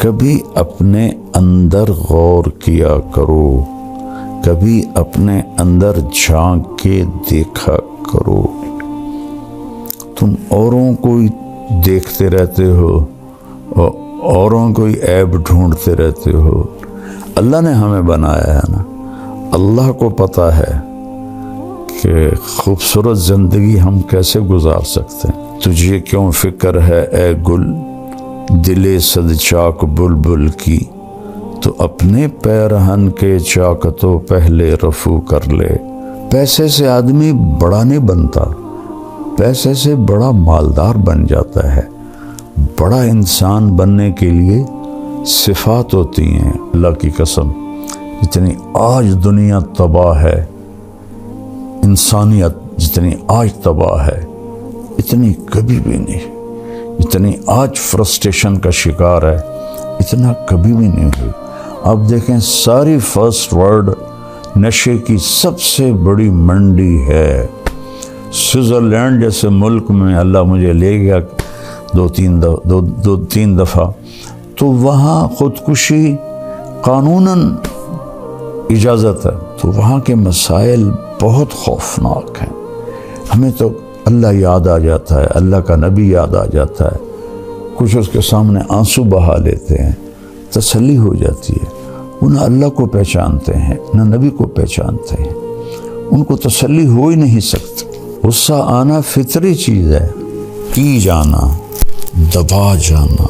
کبھی اپنے اندر غور کیا کرو، کبھی اپنے اندر جھانک کے دیکھا کرو۔ تم اوروں کو دیکھتے رہتے ہو اور اوروں کو عیب ڈھونڈتے رہتے ہو۔ اللہ نے ہمیں بنایا ہے نا، اللہ کو پتہ ہے کہ خوبصورت زندگی ہم کیسے گزار سکتے ہیں۔ تجھے کیوں فکر ہے اے گل دل صد چاک بلبل کی، تو اپنے پیرہن کے چاکتو پہلے رفو کر لے۔ پیسے سے آدمی بڑا نہیں بنتا، پیسے سے بڑا مالدار بن جاتا ہے۔ بڑا انسان بننے کے لیے صفات ہوتی ہیں۔ اللہ کی قسم، جتنی آج دنیا تباہ ہے، انسانیت جتنی آج تباہ ہے اتنی کبھی بھی نہیں، جتنی آج فرسٹریشن کا شکار ہے اتنا کبھی بھی نہیں ہوئی۔ اب دیکھیں ساری فرسٹ ورلڈ نشے کی سب سے بڑی منڈی ہے۔ سوئٹزرلینڈ جیسے ملک میں اللہ مجھے لے گیا دو تین دفعہ، تو وہاں خودکشی قانوناً اجازت ہے، تو وہاں کے مسائل بہت خوفناک ہیں۔ ہمیں تو اللہ یاد آ جاتا ہے، اللہ کا نبی یاد آ جاتا ہے، کچھ اس کے سامنے آنسو بہا لیتے ہیں، تسلی ہو جاتی ہے۔ وہ نہ اللہ کو پہچانتے ہیں نہ نبی کو پہچانتے ہیں، ان کو تسلی ہو ہی نہیں سکتی۔ غصہ آنا فطری چیز ہے، پی جانا، دبا جانا،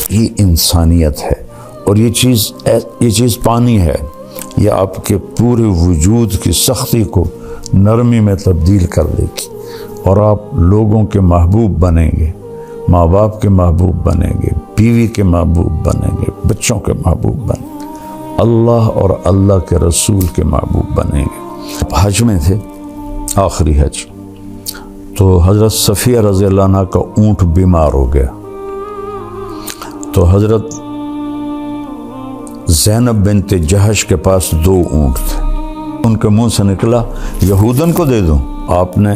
یہ انسانیت ہے۔ اور یہ چیز پانی ہے، یہ آپ کے پورے وجود کی سختی کو نرمی میں تبدیل کر دے گی، اور آپ لوگوں کے محبوب بنیں گے، ماں باپ کے محبوب بنیں گے، بیوی کے محبوب بنیں گے، بچوں کے محبوب بنیں گے، اللہ اور اللہ کے رسول کے محبوب بنیں گے۔ حج میں تھے، آخری حج، تو حضرت صفیہ رضی اللہ عنہ کا اونٹ بیمار ہو گیا، تو حضرت زینب بنت جہش کے پاس 2 اونٹ تھے۔ ان کے منہ سے نکلا یہودن کو دے دوں۔ آپ نے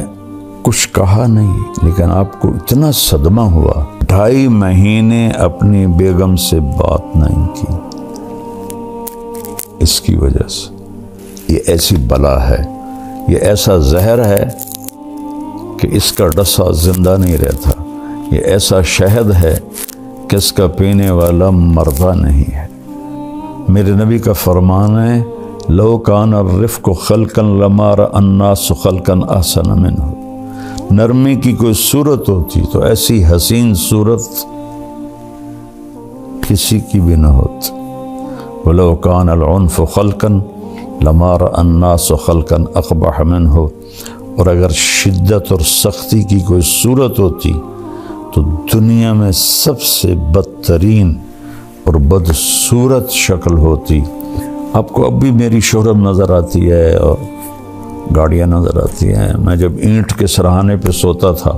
کچھ کہا نہیں، لیکن آپ کو اتنا صدمہ ہوا، 2.5 مہینے اپنی بیگم سے بات نہیں کی۔ اس کی وجہ سے یہ ایسی بلا ہے، یہ ایسا زہر ہے کہ اس کا ڈسا زندہ نہیں رہتا، یہ ایسا شہد ہے کہ اس کا پینے والا مردہ نہیں ہے۔ میرے نبی کا فرمان ہے لو کان الرفق خلقا لما رأى الناس خلقا احسن منه۔ نرمی کی کوئی صورت ہوتی تو ایسی حسین صورت کسی کی بھی نہ ہوتی۔ ولو کان العنف خلقا لما رأى الناس خلقا اقبح منه۔ اور اگر شدت اور سختی کی کوئی صورت ہوتی تو دنیا میں سب سے بدترین اور بدصورت شکل ہوتی۔ آپ کو اب بھی میری شہرت نظر آتی ہے اور گاڑیاں نظر آتی ہیں۔ میں جب اینٹ کے سرہانے پہ سوتا تھا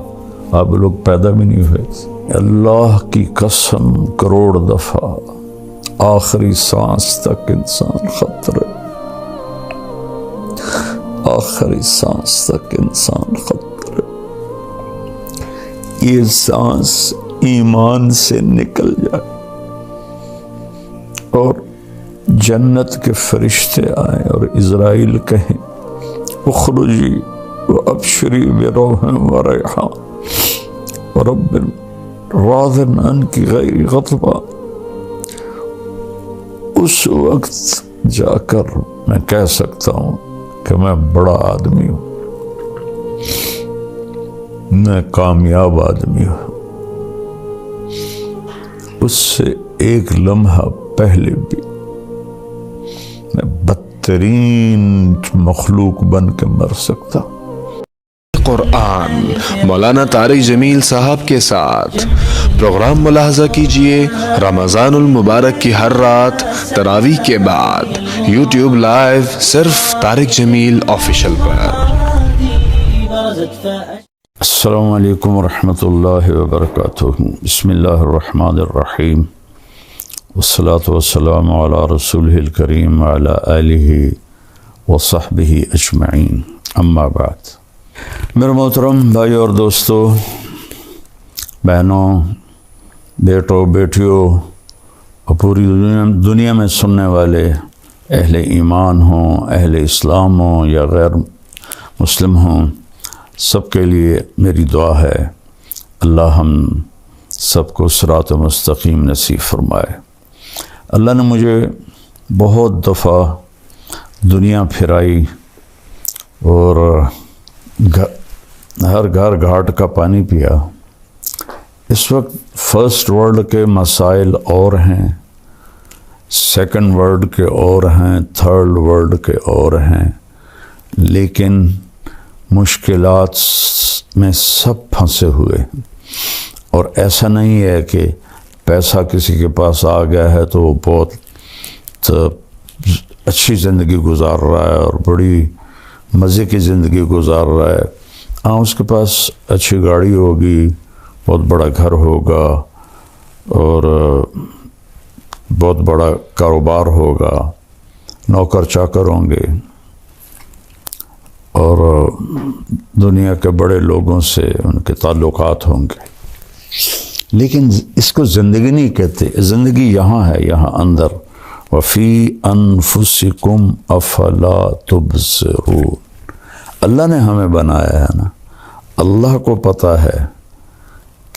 آپ لوگ پیدا بھی نہیں ہوئے۔ اللہ کی قسم کروڑ دفعہ آخری سانس تک انسان خطرے، آخری سانس تک انسان خطرے۔ یہ سانس ایمان سے نکل جائے اور جنت کے فرشتے آئیں اور عزرائیل کہیں اخرجی وابشری بروح وریحان ورب راض عنک غیر غضبان، اس وقت جا کر میں کہہ سکتا ہوں کہ میں بڑا آدمی ہوں، میں کامیاب آدمی ہوں۔ اس سے ایک لمحہ پہلے بھی میں بدترین مخلوق بن کے مر سکتا ہوں۔ قرآن مولانا طارق جمیل صاحب کے ساتھ پروگرام ملاحظہ کیجئے رمضان المبارک کی ہر رات تراویح کے بعد یوٹیوب لائیو صرف طارق جمیل آفیشل پر۔ السلام علیکم ورحمۃ اللہ وبرکاتہ۔ بسم اللہ الرحمن الرحیم، والصلاة والسلام علی رسولہ الکریم وعلی آلہ وصحبہ اجمعین، اما بعد۔ میرے محترم بھائی اور دوستو، بہنوں، بیٹوں بیٹیوں اور پوری دنیا میں سننے والے اہل ایمان ہوں، اہل اسلام ہوں یا غیر مسلم ہوں، سب کے لیے میری دعا ہے اللہ ہم سب کو صراط مستقیم نصیب فرمائے۔ اللہ نے مجھے بہت دفعہ دنیا پھرائی اور ہر گھر گھاٹ کا پانی پیا۔ اس وقت فرسٹ ورلڈ کے مسائل اور ہیں، سیکنڈ ورلڈ کے اور ہیں، تھرڈ ورلڈ کے اور ہیں، لیکن مشکلات میں سب پھنسے ہوئے ہیں۔ اور ایسا نہیں ہے کہ پیسہ کسی کے پاس آ گیا ہے تو وہ بہت اچھی زندگی گزار رہا ہے اور بڑی مزے کی زندگی گزار رہا ہے۔ ہاں، اس کے پاس اچھی گاڑی ہوگی، بہت بڑا گھر ہوگا اور بہت بڑا کاروبار ہوگا، نوکر چاکر ہوں گے اور دنیا کے بڑے لوگوں سے ان کے تعلقات ہوں گے، لیکن اس کو زندگی نہیں کہتے۔ زندگی یہاں ہے، یہاں اندر، وفی انفسکم افلا تبصرون۔ اللہ نے ہمیں بنایا ہے نا، اللہ کو پتہ ہے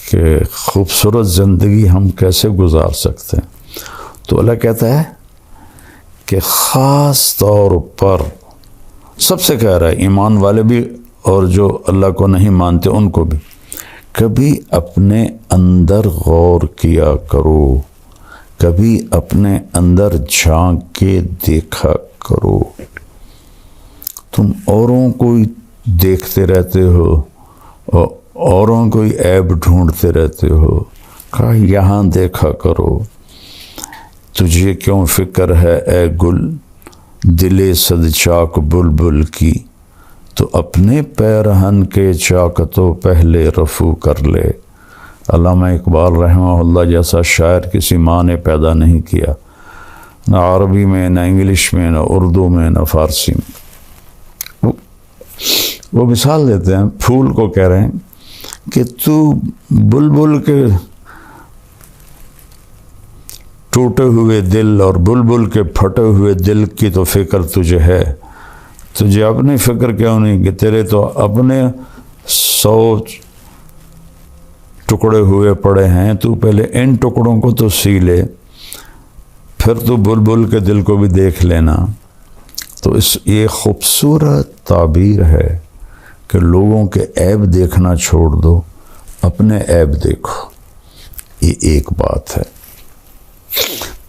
کہ خوبصورت زندگی ہم کیسے گزار سکتے ہیں۔ تو اللہ کہتا ہے کہ خاص طور پر سب سے کہہ رہا ہے، ایمان والے بھی اور جو اللہ کو نہیں مانتے ان کو بھی، کبھی اپنے اندر غور کیا کرو، کبھی اپنے اندر جھانک کے دیکھا کرو۔ تم اوروں کو دیکھتے رہتے ہو اور اوروں کو عیب ڈھونڈتے رہتے ہو، کہا یہاں دیکھا کرو۔ تجھے کیوں فکر ہے اے گل دل صد چاک بلبل کی، تو اپنے پیرہن کے چاک تو پہلے رفو کر لے۔ علامہ اقبال رحمہ اللہ جیسا شاعر کسی ماں نے پیدا نہیں کیا، نہ عربی میں، نہ انگلش میں، نہ اردو میں، نہ فارسی میں۔ وہ مثال دیتے ہیں، پھول کو کہہ رہے ہیں کہ تو بلبل کے ٹوٹے ہوئے دل اور بلبل کے پھٹے ہوئے دل کی تو فکر تجھے ہے، تجھے اپنی فکر کیوں نہیں کہ تیرے تو اپنے 100 ٹکڑے ہوئے پڑے ہیں، تو پہلے ان ٹکڑوں کو تو سی لے، پھر تو بلبل کے دل کو بھی دیکھ لینا۔ تو یہ خوبصورت تعبیر ہے کہ لوگوں کے عیب دیکھنا چھوڑ دو، اپنے عیب دیکھو۔ یہ ایک بات ہے۔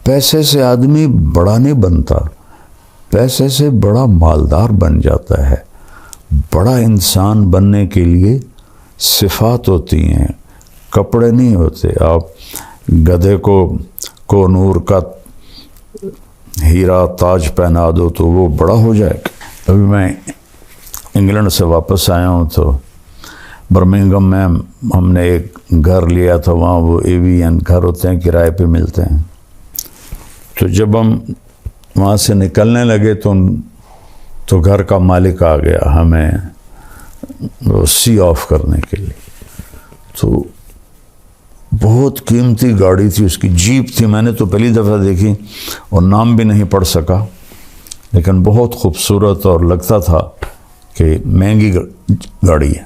پیسے سے آدمی بڑا نہیں بنتا، پیسے سے بڑا مالدار بن جاتا ہے۔ بڑا انسان بننے کے لیے صفات ہوتی ہیں، کپڑے نہیں ہوتے۔ آپ گدھے کو نور کا ہیرا تاج پہنا دو تو وہ بڑا ہو جائے گا۔ ابھی میں انگلینڈ سے واپس آیا ہوں تو برمنگھم میں ہم نے ایک گھر لیا تھا، وہاں وہ ایوین گھر ہوتے ہیں، کرائے پہ ملتے ہیں۔ تو جب ہم وہاں سے نکلنے لگے تو گھر کا مالک آ گیا ہمیں سی آف کرنے کے لیے۔ تو بہت قیمتی گاڑی تھی اس کی، جیپ تھی، میں نے تو پہلی دفعہ دیکھی اور نام بھی نہیں پڑھ سکا، لیکن بہت خوبصورت اور لگتا تھا کہ مہنگی گاڑی ہے۔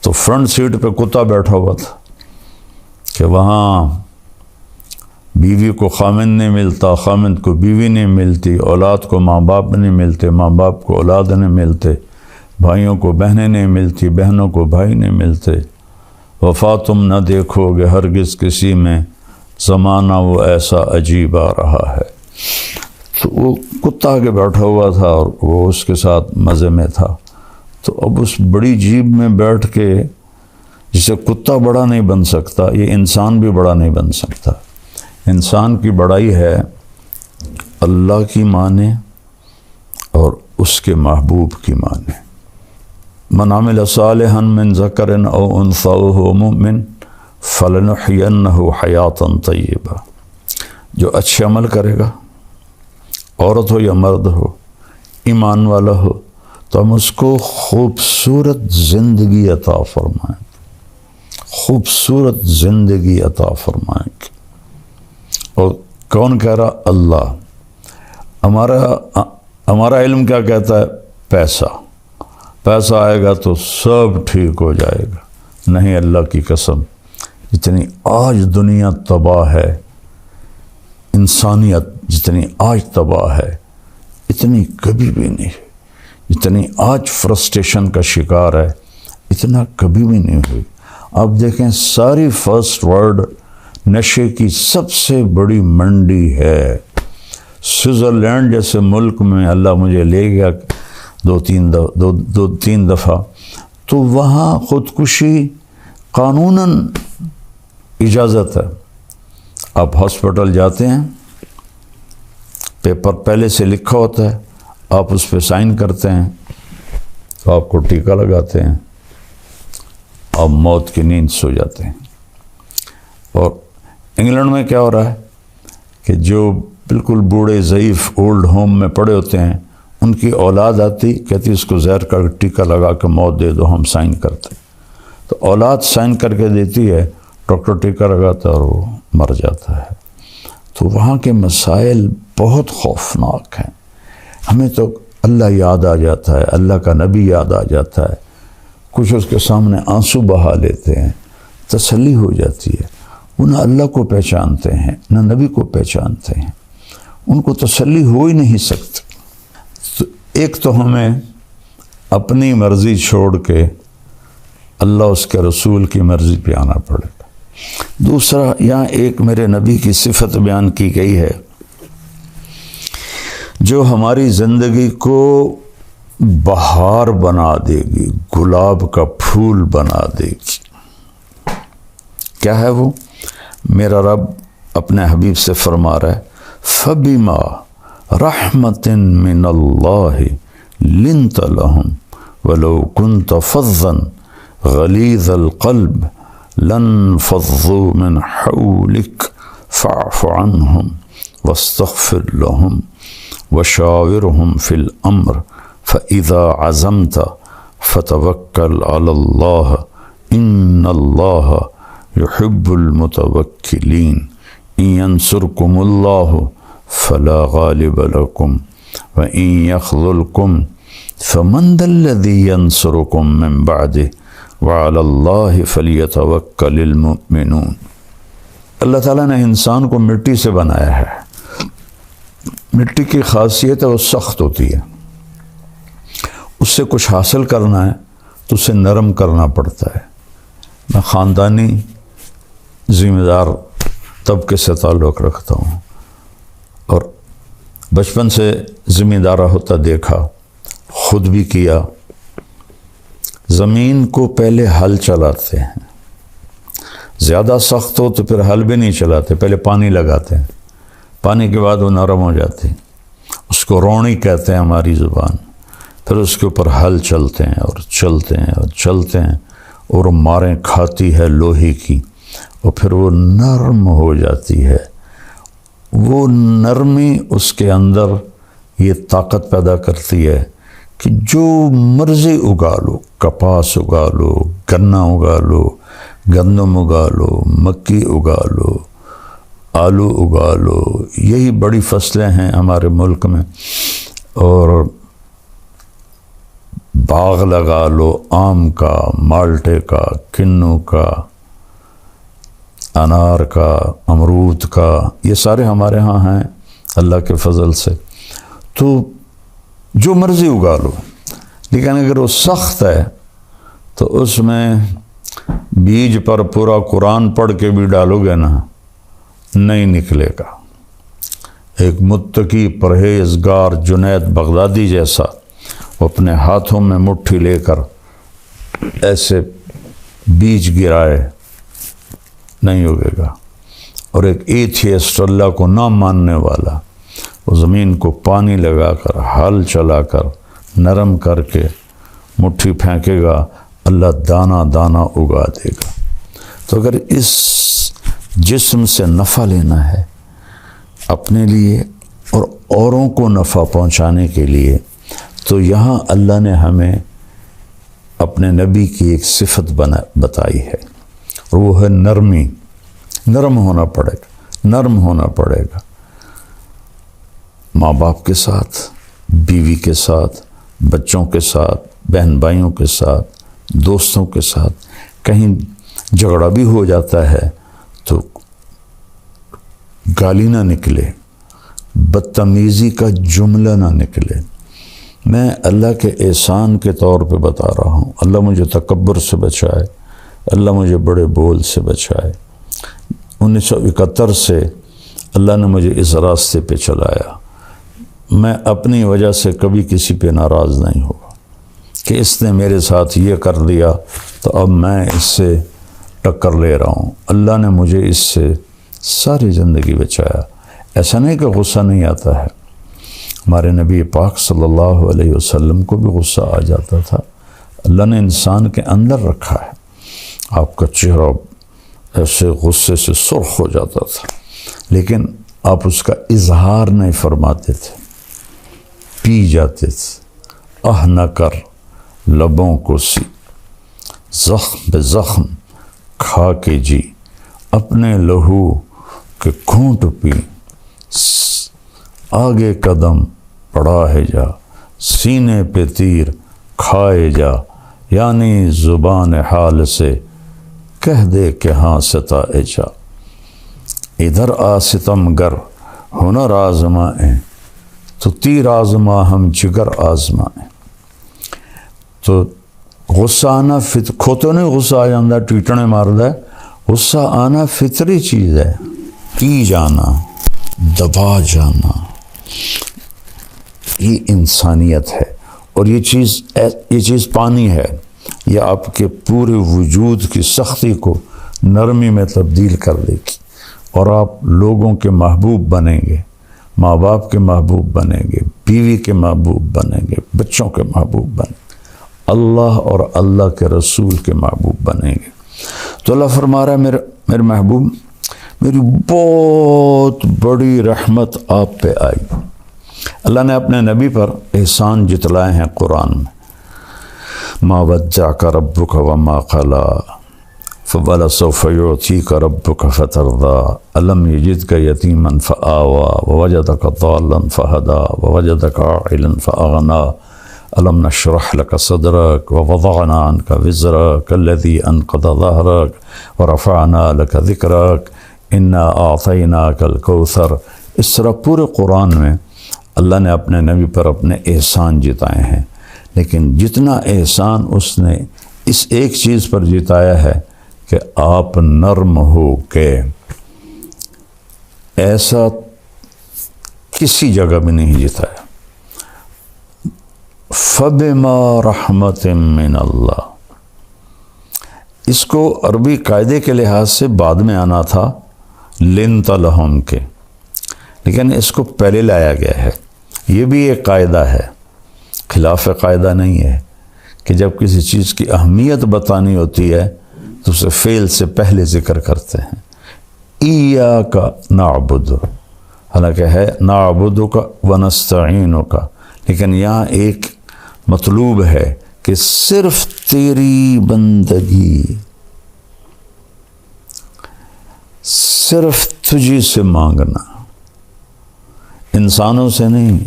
تو فرنٹ سیٹ پہ کتا بیٹھا ہوا تھا کہ وہاں بیوی کو خامند نہیں ملتا، خامند کو بیوی نہیں ملتی، اولاد کو ماں باپ نہیں ملتے، ماں باپ کو اولاد نہیں ملتے، بھائیوں کو بہنیں نہیں ملتی، بہنوں کو بھائی نہیں ملتے۔ وفا تم نہ دیکھو گے ہرگز کسی میں، زمانہ وہ ایسا عجیب آ رہا ہے۔ تو وہ کتا آگے بیٹھا ہوا تھا اور وہ اس کے ساتھ مزے میں تھا۔ تو اب اس بڑی جیب میں بیٹھ کے جسے کتا بڑا نہیں بن سکتا، یہ انسان بھی بڑا نہیں بن سکتا۔ انسان کی بڑائی ہے اللہ کی مانے اور اس کے محبوب کی مانے۔ من عمل صالحا من ذکر او انثی وہو مؤمن فلنحینہ حیاتا طیبہ۔ جو اچھے عمل کرے گا، عورت ہو یا مرد ہو، ایمان والا ہو، تو ہم اس کو خوبصورت زندگی عطا فرمائیں۔ خوبصورت زندگی عطا فرمائیں گے۔ اور کون کہہ رہا؟ اللہ۔ ہمارا علم کیا کہتا ہے؟ پیسہ آئے گا تو سب ٹھیک ہو جائے گا۔ نہیں، اللہ کی قسم، جتنی آج دنیا تباہ ہے، انسانیت جتنی آج تباہ ہے، اتنی کبھی بھی نہیں ہے۔ جتنی آج فرسٹریشن کا شکار ہے، اتنا کبھی بھی نہیں ہوئی۔ آپ دیکھیں، ساری فرسٹ ورلڈ نشے کی سب سے بڑی منڈی ہے۔ سوئٹزرلینڈ جیسے ملک میں اللہ مجھے لے گیا دو تین دفعہ، تو وہاں خودکشی قانوناً اجازت ہے۔ آپ ہاسپٹل جاتے ہیں، پیپر پہلے سے لکھا ہوتا ہے، آپ اس پہ سائن کرتے ہیں، تو آپ کو ٹیکہ لگاتے ہیں، آپ موت کی نیند سو جاتے ہیں۔ اور انگلینڈ میں کیا ہو رہا ہے کہ جو بالکل بوڑھے ضعیف اولڈ ہوم میں پڑے ہوتے ہیں، ان کی اولاد آتی، کہتی اس کو زہر کا ٹیکہ لگا کے موت دے دو، ہم سائن کرتے۔ تو اولاد سائن کر کے دیتی ہے، ڈاکٹر ٹیکہ لگاتا ہے اور وہ مر جاتا ہے۔ تو وہاں کے مسائل بہت خوفناک ہیں۔ ہمیں تو اللہ یاد آ جاتا ہے، اللہ کا نبی یاد آ جاتا ہے، کچھ اس کے سامنے آنسو بہا لیتے ہیں، تسلی ہو جاتی ہے۔ وہ نہ اللہ کو پہچانتے ہیں، نہ نبی کو پہچانتے ہیں، ان کو تسلی ہو ہی نہیں سکتی۔ تو ایک تو ہمیں اپنی مرضی چھوڑ کے اللہ اس کے رسول کی مرضی پہ آنا پڑے گا۔ دوسرا، یہاں ایک میرے نبی کی صفت بیان کی گئی ہے جو ہماری زندگی کو بہار بنا دے گی، گلاب کا پھول بنا دے گی۔ کیا ہے وہ؟ میرا رب اپنے حبیب سے فرما رہا ہے، فَبِمَا رَحْمَةٍ مِّنَ اللَّهِ لِنْتَ لَهُمْ وَلَوْ كُنْتَ فَظًّا غَلِيظَ الْقَلْبِ لَانفَضُّوا مِنْ حَوْلِكَ فَاعْفُ عَنْهُمْ وَاسْتَغْفِرْ لَهُمْ وَشَاوِرْهُمْ فِي الْأَمْرِ فَإِذَا عَزَمْتَ فَتَوَكَّلْ عَلَى اللَّهِ إِنَّ اللَّهَ يُحِبُّ الْمُتَوَكِّلِينَ إِن يَنْصُرْكُمُ اللَّهُ فَلَا غَالِبَ لَكُمْ وَإِن يَخْذُلْكُمْ فَمَنْ ذَا الَّذِي يَنْصُرُكُمْ مِنْ بَعْدِهِ وَعَلَى اللَّهِ فَلْيَتَوَكَّلِ الْمُؤْمِنُونَ۔ اللہ تعالیٰ نے انسان کو مٹی سے بنایا ہے۔ مٹی کی خاصیت ہے وہ سخت ہوتی ہے، اس سے کچھ حاصل کرنا ہے تو اسے نرم کرنا پڑتا ہے۔ میں خاندانی ذمہ دار طبقے سے تعلق رکھتا ہوں اور بچپن سے ذمہ دارہ ہوتا دیکھا، خود بھی کیا۔ زمین کو پہلے ہل چلاتے ہیں، زیادہ سخت ہو تو پھر ہل بھی نہیں چلاتے، پہلے پانی لگاتے ہیں، پانی کے بعد وہ نرم ہو جاتی، اس کو روڑی کہتے ہیں ہماری زبان۔ پھر اس کے اوپر ہل چلتے ہیں اور چلتے ہیں اور چلتے ہیں اور ماریں کھاتی ہے لوہے کی، اور پھر وہ نرم ہو جاتی ہے۔ وہ نرمی اس کے اندر یہ طاقت پیدا کرتی ہے کہ جو مرضی اگا لو، کپاس اگا لو، گنا اگا لو، گندم اگا لو، مکی اگا لو، آلو اگا لو، یہی بڑی فصلیں ہیں ہمارے ملک میں۔ اور باغ لگا لو، آم کا، مالٹے کا، کنو کا، انار کا، امرود کا، یہ سارے ہمارے ہاں ہیں اللہ کے فضل سے۔ تو جو مرضی اگا لو، لیکن اگر وہ سخت ہے تو اس میں بیج پر پورا قرآن پڑھ کے بھی ڈالو گے نا، نہیں نکلے گا۔ ایک متقی پرہیزگار جنید بغدادی جیسا وہ اپنے ہاتھوں میں مٹھی لے کر ایسے بیج گرائے، نہیں اگے گا۔ اور ایک ایتھیسٹ، اللہ کو نہ ماننے والا، وہ زمین کو پانی لگا کر، ہل چلا کر، نرم کر کے مٹھی پھینکے گا، اللہ دانہ دانہ اگا دے گا۔ تو اگر اس جسم سے نفع لینا ہے اپنے لیے اور اوروں کو نفع پہنچانے کے لیے، تو یہاں اللہ نے ہمیں اپنے نبی کی ایک صفت بتائی ہے۔ اور وہ ہے نرمی. نرم ہونا پڑے گا، نرم ہونا پڑے گا ماں باپ کے ساتھ، بیوی کے ساتھ، بچوں کے ساتھ، بہن بھائیوں کے ساتھ، دوستوں کے ساتھ. کہیں جھگڑا بھی ہو جاتا ہے تو گالی نہ نکلے، بدتمیزی کا جملہ نہ نکلے. میں اللہ کے احسان کے طور پہ بتا رہا ہوں. اللہ مجھے تکبر سے بچائے، اللہ مجھے بڑے بول سے بچائے. 1971 سے اللہ نے مجھے اس راستے پہ چلایا. میں اپنی وجہ سے کبھی کسی پہ ناراض نہیں ہوا کہ اس نے میرے ساتھ یہ کر دیا تو اب میں اس سے ٹکر لے رہا ہوں. اللہ نے مجھے اس سے ساری زندگی بچایا. ایسا نہیں کہ غصہ نہیں آتا ہے. ہمارے نبی پاک صلی اللہ علیہ وسلم کو بھی غصہ آ جاتا تھا. اللہ نے انسان کے اندر رکھا ہے. آپ کا چہرہ ایسے غصے سے سرخ ہو جاتا تھا، لیکن آپ اس کا اظہار نہیں فرماتے تھے، پی جاتے تھے. نہ کر لبوں کو سی، زخم بے زخم کھا کے جی، اپنے لہو کے گھونٹ پی، آگے قدم بڑھا ہے جا، سینے پہ تیر کھائے جا. یعنی زبان حال سے کہہ دے کہ ہاں ستائے جا. ادھر آ ستم گر ہنر آزمائیں، تو تیر آزما ہم جگر آزمائیں. تو غصہ آنا کھوتوں نہیں غصہ آ جاندہ ٹیٹنے ماردہ ہے. غصہ آنا فطری چیز ہے. پی جانا، دبا جانا، یہ انسانیت ہے. اور یہ چیز پانی ہے. یہ آپ کے پورے وجود کی سختی کو نرمی میں تبدیل کر دے گی، اور آپ لوگوں کے محبوب بنیں گے، ماں باپ کے محبوب بنیں گے، بیوی کے محبوب بنیں گے، بچوں کے محبوب بنیں گے، اللہ اور اللہ کے رسول کے محبوب بنیں گے. تو اللہ فرما رہا ہے میرے محبوب، میری بہت بڑی رحمت آپ پہ آئی. اللہ نے اپنے نبی پر احسان جتلائے ہیں قرآن میں. ما ودعک ربک وما قلی فولسوف یعطیک ربک فترضی الم یجدک یتیما فآوی ووجدک ضالا فہدی ووجدک عائلا فأغنی الم نشرح لك صدرك ووضعنا عنك وزرك الذي انقض ظهرك ورفعنا لك ذكرك انا اعطيناك الكوثر. اس طرح پورے قرآن میں اللہ نے اپنے نبی پر اپنے احسان جتائے ہیں. لیکن جتنا احسان اس نے اس ایک چیز پر جتایا ہے کہ آپ نرم ہو کے، ایسا کسی جگہ بھی نہیں جتایا. فَبِمَا رَحْمَةٍ مِّنَ اللَّهِ. اس کو عربی قاعدے کے لحاظ سے بعد میں آنا تھا لِنْتَ لَهُمْ کے، لیکن اس کو پہلے لایا گیا ہے. یہ بھی ایک قاعدہ ہے، خلاف قاعدہ نہیں ہے کہ جب کسی چیز کی اہمیت بتانی ہوتی ہے تو اسے فعل سے پہلے ذکر کرتے ہیں. ایاک نعبد، حالانکہ ہے نعبدک ونستعینک، لیکن یہاں ایک مطلوب ہے کہ صرف تیری بندگی، صرف تجھی سے مانگنا، انسانوں سے نہیں.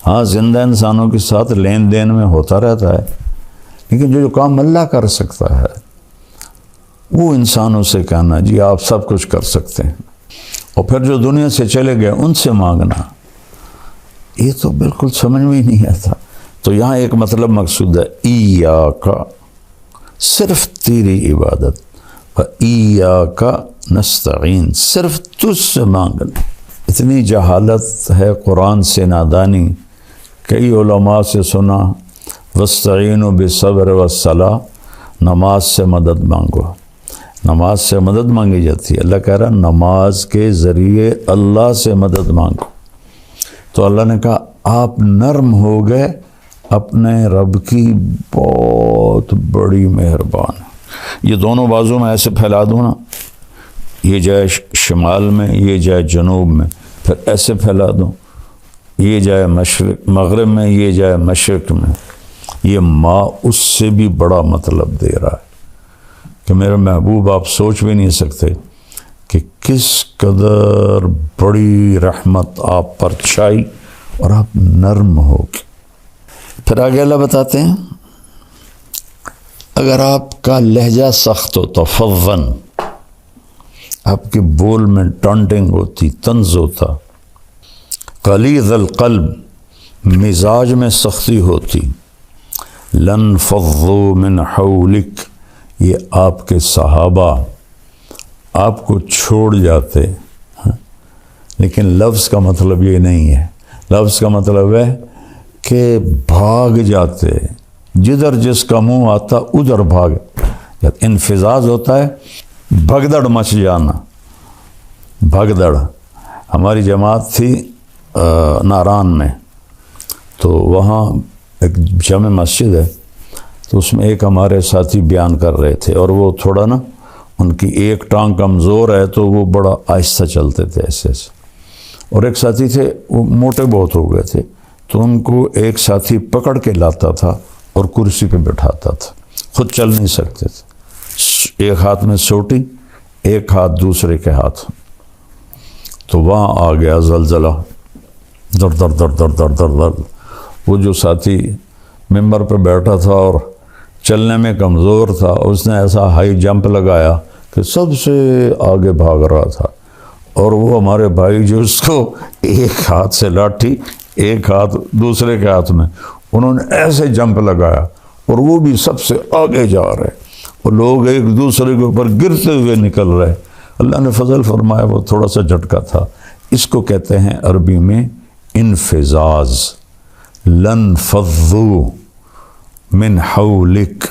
ہاں زندہ انسانوں کے ساتھ لین دین میں ہوتا رہتا ہے، لیکن جو کام اللہ کر سکتا ہے وہ انسانوں سے کہنا جی آپ سب کچھ کر سکتے ہیں، اور پھر جو دنیا سے چلے گئے ان سے مانگنا، یہ تو بالکل سمجھ میں ہی نہیں آتا. تو یہاں ایک مطلب مقصود ہے، ایاک، صرف تیری عبادت، ایاک نستعین، صرف تجھ سے مانگنا. اتنی جہالت ہے قرآن سے نادانی. کئی علماء سے سنا وَاسْتَعِينُوا بِالصَّبْرِ وَالصَّلَاةِ، نماز سے مدد مانگو. نماز سے مدد مانگی جاتی ہے. اللہ کہہ رہا نماز کے ذریعے اللہ سے مدد مانگو. تو اللہ نے کہا آپ نرم ہو گئے، اپنے رب کی بہت بڑی مہربان. یہ دونوں بازو میں ایسے پھیلا دوں نا، یہ جائے شمال میں، یہ جائے جنوب میں، پھر ایسے پھیلا دوں، یہ جائے مغرب میں، یہ جائے مشرق میں. یہ ماں اس سے بھی بڑا مطلب دے رہا ہے کہ میرے محبوب آپ سوچ بھی نہیں سکتے کہ کس قدر بڑی رحمت آپ پر چھائی اور آپ نرم ہو گئے۔ پھر آگے اللہ بتاتے ہیں اگر آپ کا لہجہ سخت ہوتا، فظن، آپ کے بول میں ٹانٹنگ ہوتی، طنز ہوتا، غلیظ القلب، مزاج میں سختی ہوتی، لن فضوا من حولک، یہ آپ کے صحابہ آپ کو چھوڑ جاتے۔ لیکن لفظ کا مطلب یہ نہیں ہے، لفظ کا مطلب ہے کہ بھاگ جاتے، جدھر جس کا منہ آتا ادھر بھاگ۔ انفزاز ہوتا ہے بھگدڑ مچ جانا، بھگدڑ۔ ہماری جماعت تھی ناران میں، تو وہاں ایک جامع مسجد ہے، تو اس میں ایک ہمارے ساتھی بیان کر رہے تھے، اور وہ تھوڑا نا ان کی ایک ٹانگ کمزور ہے، تو وہ بڑا آہستہ چلتے تھے ایسے ایسے، اور ایک ساتھی تھے وہ موٹے بہت ہو گئے تھے، تو ان کو ایک ساتھی پکڑ کے لاتا تھا اور کرسی پہ بٹھاتا تھا، خود چل نہیں سکتے تھے، ایک ہاتھ میں سوٹی، ایک ہاتھ دوسرے کے ہاتھ۔ تو وہاں آ گیا زلزلہ، در در در در در در در۔ وہ جو ساتھی ممبر پہ بیٹھا تھا اور چلنے میں کمزور تھا، اس نے ایسا ہائی جمپ لگایا کہ سب سے آگے بھاگ رہا تھا، اور وہ ہمارے بھائی جو اس کو ایک ہاتھ سے لاٹھی، ایک ہاتھ دوسرے کے ہاتھ میں، انہوں نے ایسے جمپ لگایا، اور وہ بھی سب سے آگے جا رہے، اور لوگ ایک دوسرے کے اوپر گرتے ہوئے نکل رہے۔ اللہ نے فضل فرمایا وہ تھوڑا سا جھٹکا تھا۔ اس کو کہتے ہیں عربی میں انفزاز۔ لن فضوا من حولک،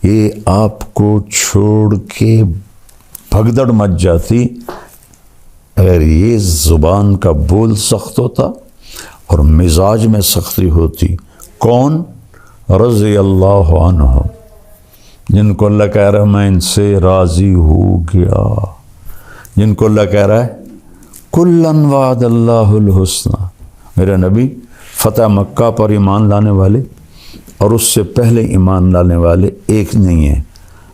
یہ آپ کو چھوڑ کے بھگدڑ مچ جاتی اگر یہ زبان کا بول سخت ہوتا اور مزاج میں سختی ہوتی۔ کون؟ رضی اللہ عنہ، جن کو اللہ کہہ رہا ہے میں ان سے راضی ہو گیا، جن کو اللہ کہہ رہا ہے کلن وعد اللہ الحسنى۔ میرے نبی فتح مکہ پر ایمان لانے والے اور اس سے پہلے ایمان لانے والے ایک نہیں ہیں۔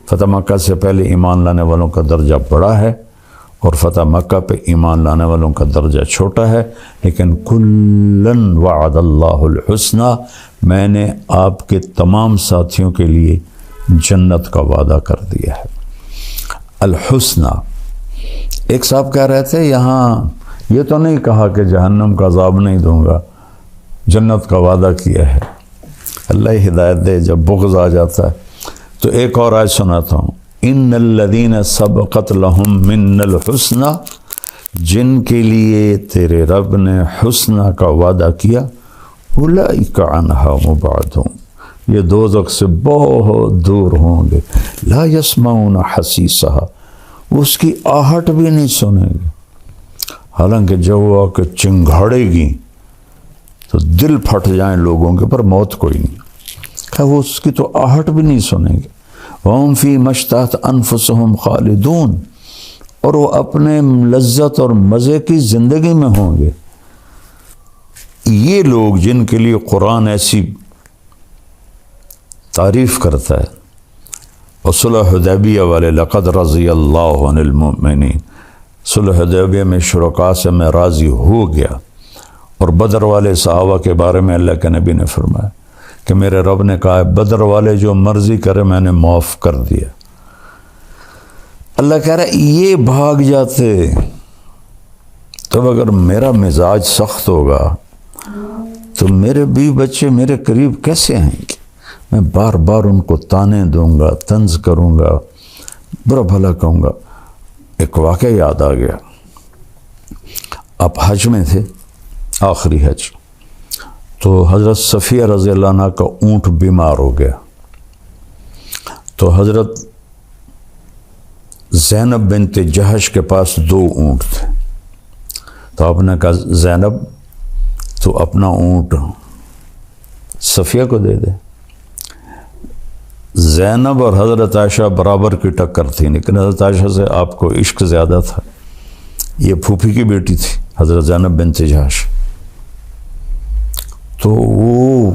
فتح مکہ سے پہلے ایمان لانے والوں کا درجہ بڑا ہے، اور فتح مکہ پہ ایمان لانے والوں کا درجہ چھوٹا ہے، لیکن کلن وعد اللہ الحسنى، میں نے آپ کے تمام ساتھیوں کے لیے جنت کا وعدہ کر دیا ہے۔ الحسنى، ایک صاحب کہہ رہے تھے یہاں یہ تو نہیں کہا کہ جہنم کا عذاب نہیں دوں گا، جنت کا وعدہ کیا ہے۔ اللہ ہدایت دے، جب بغض آ جاتا ہے تو ایک اور آیت سناتا ہوں، ان الذین سبقت لہم من الحسنى، جن کے لیے تیرے رب نے حسنہ کا وعدہ کیا، اولئک عنہا مبعدون، یہ دوزخ سے بہت دور ہوں گے، لا یسمعون حسیسہا، وہ اس کی آہٹ بھی نہیں سنیں گے۔ حالانکہ جب وہ آ کے چنگھاڑے گی تو دل پھٹ جائیں لوگوں کے، پر موت کوئی نہیں، کہ وہ اس کی تو آہٹ بھی نہیں سنیں گے۔ وَهُمْ فِي مَا اشْتَهَتْ أَنفُسُهُمْ خَالِدُونَ، اور وہ اپنے لذت اور مزے کی زندگی میں ہوں گے۔ یہ لوگ جن کے لیے قرآن ایسی تعریف کرتا ہے، اور صلح حدیبیہ والے لقد رضی اللہ عن المؤمنین، صلح حدیبیہ میں شرکاء سے میں راضی ہو گیا، اور بدر والے صحابہ کے بارے میں اللہ کے نبی نے فرمایا کہ میرے رب نے کہا ہے بدر والے جو مرضی کرے میں نے معاف کر دیا۔ اللہ کہہ رہا ہے یہ بھاگ جاتے، تب اگر میرا مزاج سخت ہوگا تو میرے بیوی بچے میرے قریب کیسے آئیں گے؟ میں بار بار ان کو تانے دوں گا، طنز کروں گا، برا بھلا کہوں گا۔ ایک واقعہ یاد آ گیا، آپ حج میں تھے، آخری حج، تو حضرت صفیہ رضی اللہ عنہ کا اونٹ بیمار ہو گیا، تو حضرت زینب بنت جہش کے پاس 2 اونٹ تھے، تو آپ نے کہا زینب تو اپنا اونٹ صفیہ کو دے دے۔ زینب اور حضرت عائشہ برابر کی ٹکر تھی، لیکن حضرت عائشہ سے آپ کو عشق زیادہ تھا، یہ پھوپھی کی بیٹی تھی حضرت زینب بنت جہش، تو وہ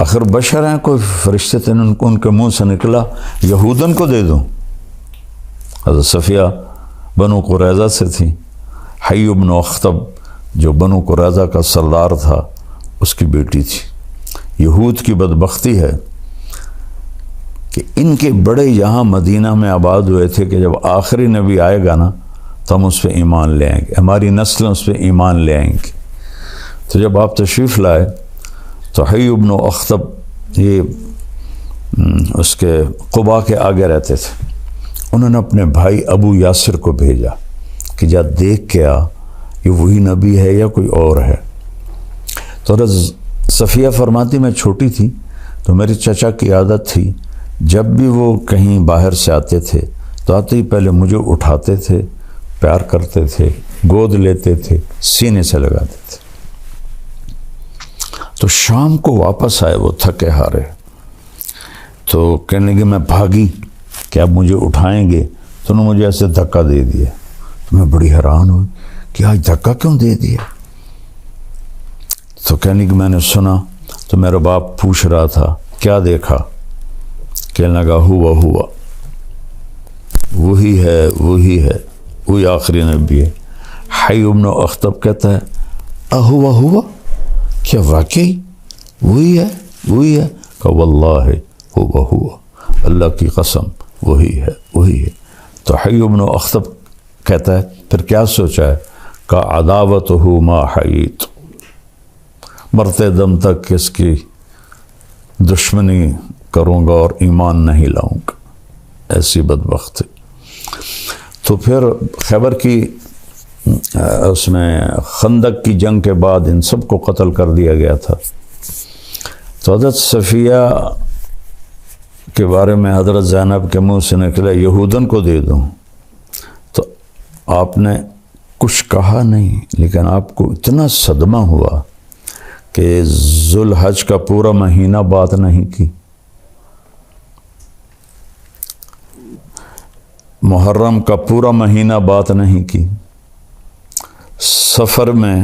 آخر بشر ہیں، کوئی فرشتے تھے، ان کے منہ سے نکلا یہودن کو دے دوں، حضرت صفیہ بنو قریظہ سے تھی، حی بن اخطب جو بنو قریظہ کا سردار تھا اس کی بیٹی تھی۔ یہود کی بدبختی ہے کہ ان کے بڑے یہاں مدینہ میں آباد ہوئے تھے کہ جب آخری نبی آئے گا نا تو ہم اس پہ ایمان لے آئیں گے، ہماری نسلیں اس پہ ایمان لے آئیں گے۔ تو جب آپ تشریف لائے تو حی بن اخطب یہ اس کے قباء کے آگے رہتے تھے، انہوں نے اپنے بھائی ابو یاسر کو بھیجا کہ جا دیکھ کے آ یہ وہی نبی ہے یا کوئی اور ہے۔ تو حضرت صفیہ فرماتی میں چھوٹی تھی تو میرے چچا کی عادت تھی جب بھی وہ کہیں باہر سے آتے تھے تو آتے ہی پہلے مجھے اٹھاتے تھے، پیار کرتے تھے، گود لیتے تھے، سینے سے لگاتے تھے۔ تو شام کو واپس آئے وہ تھکے ہارے، تو کہنے لگے میں بھاگی کہ اب مجھے اٹھائیں گے، تو انہوں نے مجھے ایسے دھکا دے دیا۔ تو میں بڑی حیران ہوئی کہ آج دھکا کیوں دے دیا؟ تو کہنے کہ میں نے سنا تو میرا باپ پوچھ رہا تھا کیا دیکھا؟ کہنے لگا ہوا وہی ہے وہی آخری نبی ہے۔ حی بن اخطب کہتا ہے ہوا کیا واقعی وہی ہے؟ کہ واللہ ہوا اللہ کی قسم وہی ہے۔ تو حی بن اخطب کہتا ہے پھر کیا سوچا ہے؟ کہ عداوتہ ما حییت، مرتے دم تک اس کی دشمنی کروں گا اور ایمان نہیں لاؤں گا، ایسی بدبخت ہے۔ تو پھر خیبر کی اس میں خندق کی جنگ کے بعد ان سب کو قتل کر دیا گیا تھا۔ تو حضرت صفیہ کے بارے میں حضرت زینب کے منہ سے نکلا یہودن کو دے دوں، تو آپ نے کچھ کہا نہیں، لیکن آپ کو اتنا صدمہ ہوا کہ ذوالحج کا پورا مہینہ بات نہیں کی، محرم کا پورا مہینہ بات نہیں کی، سفر میں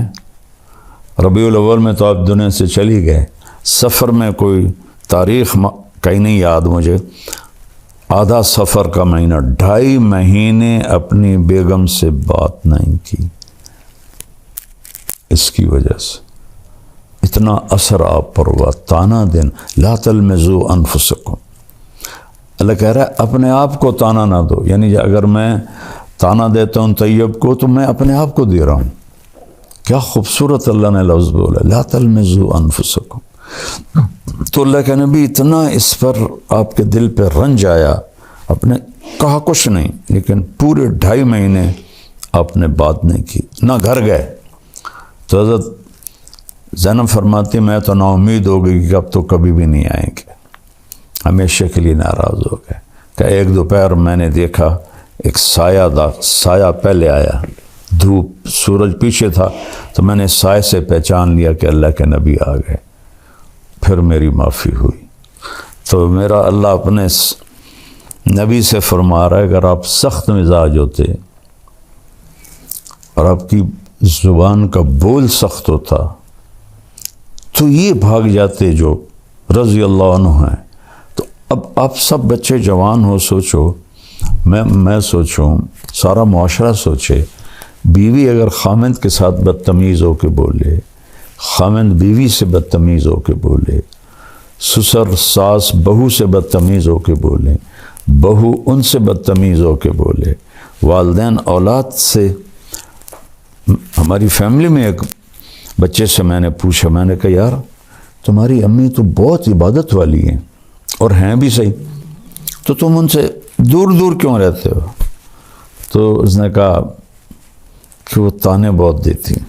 ربیع الاول میں تو آپ دنیا سے چلی گئے، سفر میں کوئی تاریخ کہیں نہیں یاد مجھے، آدھا سفر کا مہینہ 2.5 مہینے اپنی بیگم سے بات نہیں کی۔ اس کی وجہ سے اتنا اثر آپ پر ہوا، تانا دن لا تلمزوا انفسکم، اللہ کہہ رہا ہے اپنے آپ کو تانا نہ دو، یعنی اگر میں تانا دیتا ہوں طیب کو تو میں اپنے آپ کو دے رہا ہوں۔ کیا خوبصورت اللہ نے لفظ بولا، لا تلمزوا انفسکم۔ تو اللہ کے نبی اتنا اس پر آپ کے دل پہ رنج آیا، آپ نے کہا کچھ نہیں، لیکن پورے 2.5 مہینے آپ نے بات نہیں کی، نہ گھر گئے۔ تو حضرت زینب فرماتی میں تو نا امید ہو گئی کہ اب تو کبھی بھی نہیں آئیں گے، ہمیشہ کے لیے ناراض ہو گئے۔ کہ ایک دوپہر میں نے دیکھا ایک سایہ پہلے آیا، دھوپ سورج پیچھے تھا، تو میں نے سائے سے پہچان لیا کہ اللہ کے نبی آ گئے، پھر میری معافی ہوئی۔ تو میرا اللہ اپنے نبی سے فرما رہا ہے اگر آپ سخت مزاج ہوتے اور آپ کی زبان کا بول سخت ہوتا تو یہ بھاگ جاتے جو رضی اللہ عنہ ہیں۔ تو اب آپ سب بچے جوان ہو، سوچو، میں سوچوں، سارا معاشرہ سوچے، بیوی اگر خامند کے ساتھ بدتمیز ہو کے بولے، خامند بیوی سے بدتمیز ہو کے بولے، سسر ساس بہو سے بدتمیز ہو کے بولے، بہو ان سے بدتمیز ہو کے بولے، والدین اولاد سے۔ ہماری فیملی میں ایک بچے سے میں نے پوچھا، میں نے کہا یار تمہاری امی تو بہت عبادت والی ہیں اور ہیں بھی صحیح، تو تم ان سے دور دور کیوں رہتے ہو؟ تو اس نے کہا کہ وہ تانے بہت دیتی ہیں،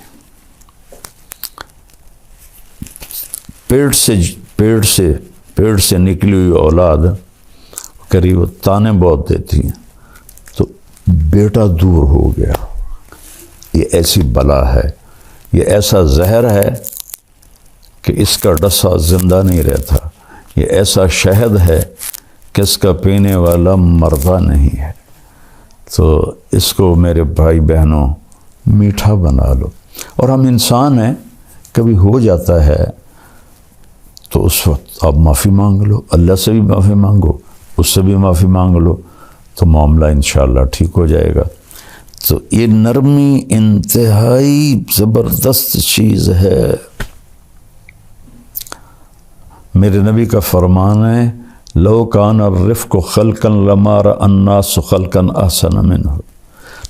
پیٹ سے نکلی ہوئی اولاد قریب تانے بہت دیتی ہیں، تو بیٹا دور ہو گیا۔ یہ ایسی بلا ہے، یہ ایسا زہر ہے کہ اس کا ڈسا زندہ نہیں رہتا، یہ ایسا شہد ہے کہ اس کا پینے والا مردہ نہیں ہے۔ تو اس کو میرے بھائی بہنوں میٹھا بنا لو، اور ہم انسان ہیں، کبھی ہو جاتا ہے تو اس وقت آپ معافی مانگ لو، اللہ سے بھی معافی مانگو، اس سے بھی معافی مانگ لو، تو معاملہ انشاءاللہ ٹھیک ہو جائے گا۔ تو یہ نرمی انتہائی زبردست چیز ہے۔ میرے نبی کا فرمان ہے لو کان الرفق خلقا لما رأى الناس خلقا احسن منہ،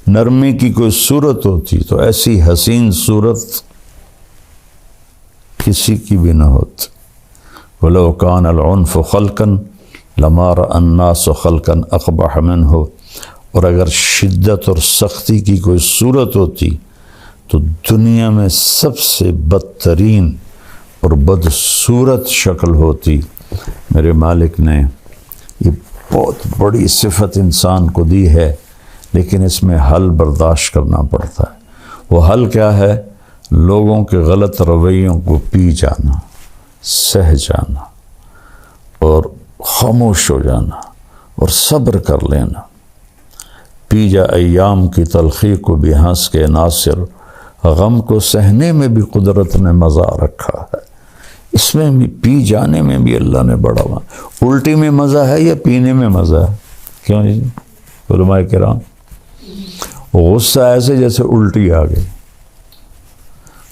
نرمی کی کوئی صورت ہوتی تو ایسی حسین صورت کسی کی بھی نہ ہوتی۔ وَلَوْ كَانَ الْعُنْفُ خَلْقًا لَمَا رَأَى النَّاسُ خَلْقًا أَقْبَحَ مِنْهُ، اور اگر شدت اور سختی کی کوئی صورت ہوتی تو دنیا میں سب سے بدترین اور بدصورت شکل ہوتی۔ میرے مالک نے یہ بہت بڑی صفت انسان کو دی ہے، لیکن اس میں حل برداشت کرنا پڑتا ہے۔ وہ حل کیا ہے؟ لوگوں کے غلط رویوں کو پی جانا، سہ جانا اور خاموش ہو جانا اور صبر کر لینا۔ پی جا ایام کی تلخی کو بھی ہنس کے ناصر، غم کو سہنے میں بھی قدرت نے مزہ رکھا ہے۔ اس میں بھی پی جانے میں بھی اللہ نے بڑا ہوا۔ الٹی میں مزہ ہے یا پینے میں مزہ ہے؟ کیوں جی علماء کرام؟ غصہ ایسے جیسے الٹی آ گئی،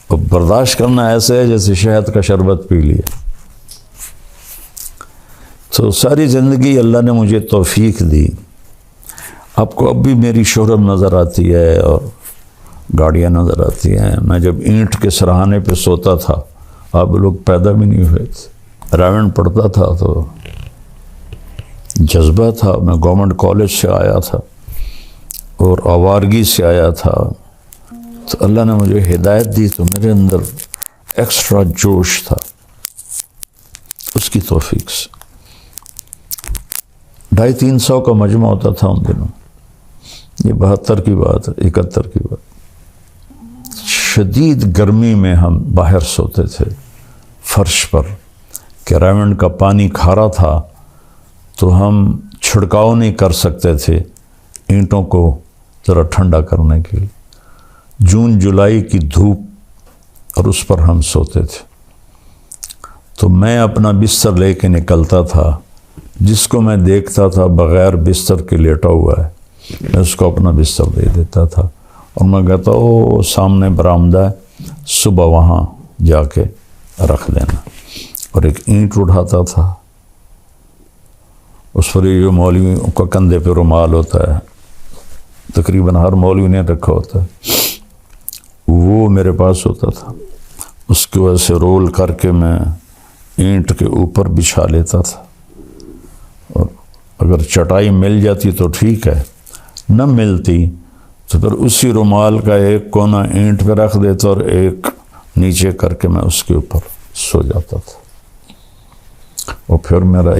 اور برداشت کرنا ایسے ہے جیسے شہد کا شربت پی لیا۔ تو ساری زندگی اللہ نے مجھے توفیق دی۔ آپ کو اب بھی میری شہرت نظر آتی ہے اور گاڑیاں نظر آتی ہیں۔ میں جب اینٹ کے سرہانے پہ سوتا تھا، آپ لوگ پیدا بھی نہیں ہوئے تھے، راون پڑھتا تھا تو جذبہ تھا۔ میں گورنمنٹ کالج سے آیا تھا اور آوارگی سے آیا تھا، تو اللہ نے مجھے ہدایت دی تو میرے اندر ایکسٹرا جوش تھا، اس کی توفیق سے۔ 250-300 کا مجمع ہوتا تھا ان دنوں، یہ 72 کی بات ہے، 71 کی بات۔ شدید گرمی میں ہم باہر سوتے تھے فرش پر، کہ راون کا پانی کھارا تھا تو ہم چھڑکاؤ نہیں کر سکتے تھے اینٹوں کو ذرا ٹھنڈا کرنے کے لیے۔ جون جولائی کی دھوپ اور اس پر ہم سوتے تھے۔ تو میں اپنا بستر لے کے نکلتا تھا، جس کو میں دیکھتا تھا بغیر بستر کے لیٹا ہوا ہے، میں اس کو اپنا بستر دے دیتا تھا، اور میں کہتا او سامنے برآمدہ ہے، صبح وہاں جا کے رکھ دینا۔ اور ایک اینٹ اٹھاتا تھا، اس پر یہ مولوی کا کندھے پہ رومال ہوتا ہے، تقریباً ہر مولوی نے رکھا ہوتا ہے، وہ میرے پاس ہوتا تھا۔ اس کی وجہ سے رول کر کے میں اینٹ کے اوپر بچھا لیتا تھا، اور اگر چٹائی مل جاتی تو ٹھیک ہے، نہ ملتی تو پھر اسی رومال کا ایک کونا اینٹ پہ رکھ دیتا اور ایک نیچے کر کے میں اس کے اوپر سو جاتا تھا۔ اور پھر میرا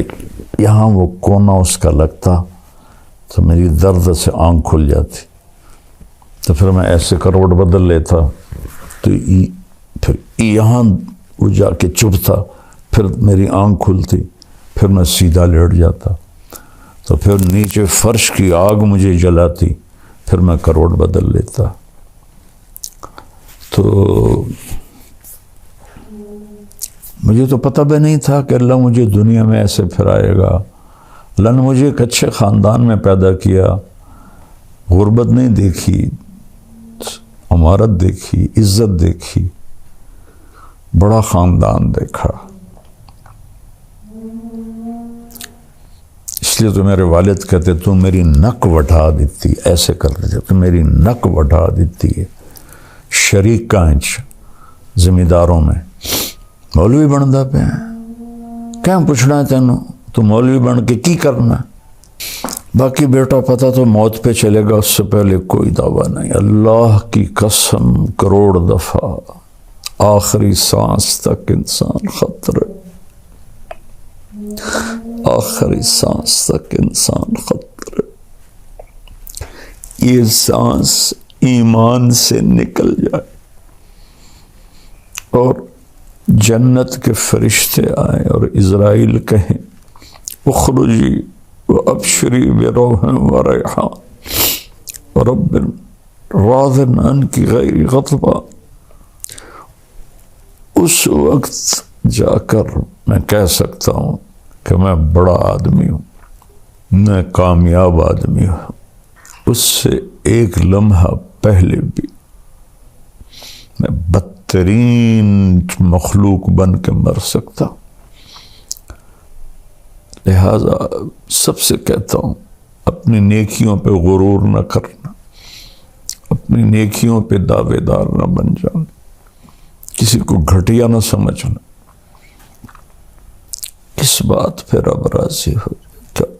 یہاں وہ کونا اس کا لگتا تو میری درد سے آنکھ کھل جاتی، تو پھر میں ایسے کروٹ بدل لیتا تو پھر یہاں وہ جا کے چبھتا، پھر میری آنکھ کھلتی، پھر میں سیدھا لیٹ جاتا، تو پھر نیچے فرش کی آگ مجھے جلاتی، پھر میں کروٹ بدل لیتا۔ تو مجھے تو پتہ بھی نہیں تھا کہ اللہ مجھے دنیا میں ایسے پھرائے گا۔ اللہ نے مجھے ایک اچھے خاندان میں پیدا کیا، غربت نہیں دیکھی، عمارت دیکھی، عزت دیکھی، بڑا خاندان دیکھا۔ اس لیے تو میرے والد کہتے تو میری نک وٹھا دیتی، ایسے کر دیتے تو میری نک وٹھا دیتی ہے۔ شریک کانچ زمینداروں میں مولوی بنتا پہ کیا پوچھنا ہے تینوں، تو مولوی بن کے کی کرنا، باقی بیٹا پتہ تو موت پہ چلے گا، اس سے پہلے کوئی دعویٰ نہیں۔ اللہ کی قسم کروڑ دفعہ آخری سانس تک انسان خطرے، آخری سانس تک انسان خطرے۔ یہ سانس ایمان سے نکل جائے اور جنت کے فرشتے آئیں اور اسرائیل کہیں اخرجی وابشری بروح وریحان ورب راض عنک غیر غضبان، اس وقت جا کر میں کہہ سکتا ہوں کہ میں بڑا آدمی ہوں، میں کامیاب آدمی ہوں، اس سے ایک لمحہ پہلے بھی میں بدترین مخلوق بن کے مر سکتا ہوں۔ لہذا سب سے کہتا ہوں، اپنی نیکیوں پہ غرور نہ کرنا، اپنی نیکیوں پہ دعوے دار نہ بن جانا، کسی کو گھٹیا نہ سمجھنا، اس بات پہ رب راضی ہو جائے۔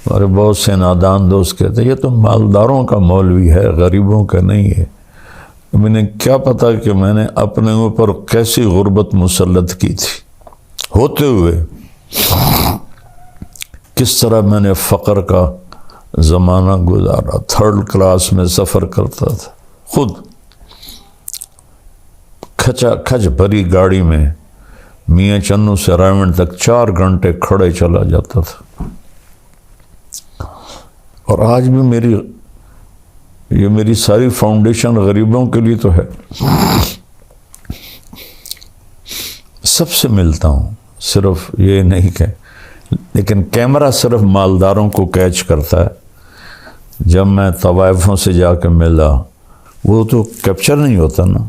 ہمارے بہت سے نادان دوست کہتے ہیں یہ تو مالداروں کا مولوی ہے، غریبوں کا نہیں ہے۔ انہیں کیا پتا کہ میں نے اپنے اوپر کیسی غربت مسلط کی تھی، ہوتے ہوئے کس طرح میں نے فقر کا زمانہ گزارا، 3rd کلاس میں سفر کرتا تھا، خود کھچا کھچ بھری گاڑی میں میاں چنو سے رائمنڈ تک 4 گھنٹے کھڑے چلا جاتا تھا۔ اور آج بھی یہ میری ساری فاؤنڈیشن غریبوں کے لیے تو ہے۔ سب سے ملتا ہوں، صرف یہ نہیں کہ لیکن کیمرہ صرف مالداروں کو کیچ کرتا ہے۔ جب میں طوائفوں سے جا کے ملا، وہ تو کیپچر نہیں ہوتا نا،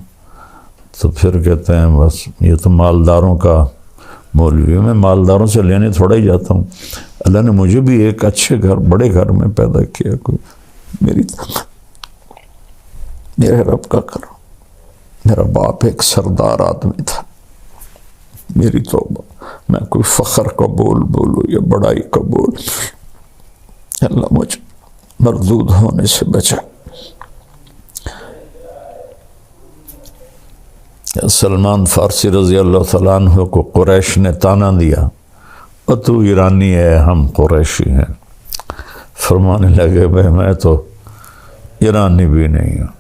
تو پھر کہتے ہیں بس یہ تو مالداروں کا مولوی ہے۔ میں مالداروں سے لینے تھوڑا ہی جاتا ہوں، اللہ نے مجھے بھی ایک اچھے گھر، بڑے گھر میں پیدا کیا، کوئی میرے رب کا کرو۔ میرا باپ ایک سردار آدمی تھا، میری توبہ، میں کوئی فخر کا بول بولوں یا بڑائی کا بول، اللہ مجھے مردود ہونے سے بچا۔ سلمان فارسی رضی اللہ تعالیٰ عنہ کو قریش نے تانا دیا، اور تو ایرانی ہے، ہم قریشی ہیں۔ فرمانے لگے بھائی میں تو ایرانی بھی نہیں ہوں،